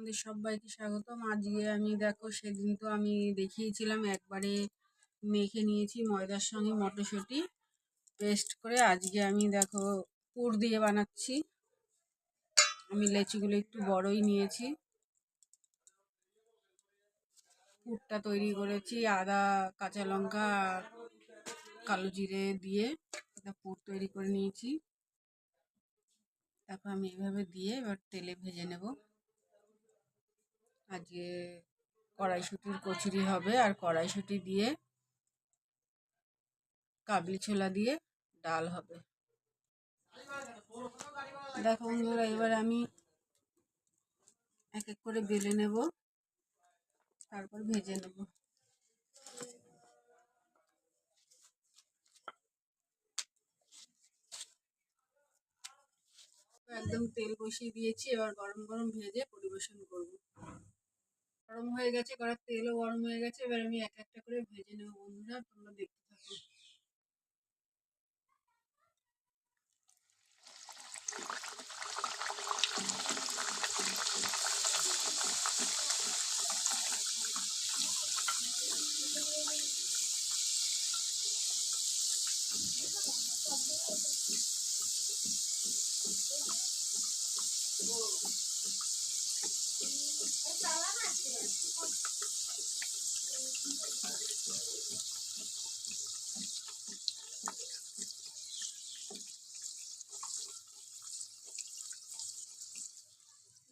তোমাদের সবাইকে স্বাগতম। আজকে আমি দেখো, সেদিন তো আমি দেখিয়েছিলাম একবারে মেখে নিয়েছি ময়দার সঙ্গে মটরশুঁটি পেস্ট করে। আজকে আমি দেখো পুর দিয়ে বানাচ্ছি। আমি লেচিগুলো একটু বড়ই নিয়েছি। পুরটা তৈরি করেছি আদা, কাঁচা লঙ্কা আর কালো জিরে দিয়ে একটা পুর তৈরি করে নিয়েছি। তারপর আমি এভাবে দিয়ে এবার তেলে ভেজে নেব। আজকে কড়াইশুঁটির কচুরি হবে, আর কড়াইশুঁটি দিয়ে কাবলি ছোলা দিয়ে ডাল হবে। দেখো বন্ধুরা, এবার আমি এক এক করে বেলে নেব, তারপর ভেজে নেব। একদম তেল বসিয়ে দিয়েছি, এবার গরম গরম ভেজে পরিবেশন করব। গরম হয়ে গেছে, কড়ার তেলও গরম হয়ে গেছে। এবার আমি এক একটা করে ভেজে নেব। বন্ধুরা, তোমরা দেখতে থাকো।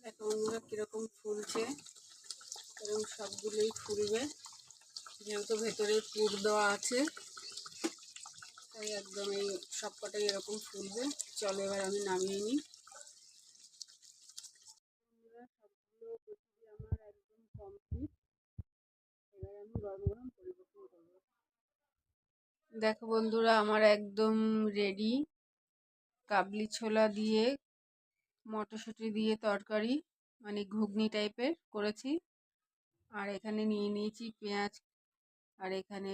দেখো বন্ধুরা কিরকম ফুলছে, এরকম সবগুলোই ফুলবে, যেহেতু ভেতরে পুর দেওয়া আছে তাই একদম এই সবকটাই এরকম ফুলবে। চলো এবার আমি নামিয়ে নিই। সবগুলো কচুরি আমার একদম কমপ্লিট। এবার আমি গরম গরম পরিবেশন করবো। দেখো বন্ধুরা, আমার একদম রেডি কাবলি ছোলা দিয়ে মটরশুঁটি দিয়ে তরকারি, মানে ঘুগনি টাইপের করেছি। আর এখানে নিয়ে নিয়েছি পেঁয়াজ, আর এখানে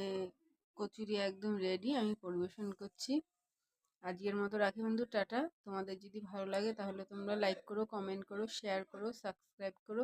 কচুরি একদম রেডি, আমি পরিবেশন করছি। আজকের মতো রাখি বন্ধু, টাটা। তোমাদের যদি ভালো লাগে তাহলে তোমরা লাইক করো, কমেন্ট করো, শেয়ার করো, সাবস্ক্রাইব করো।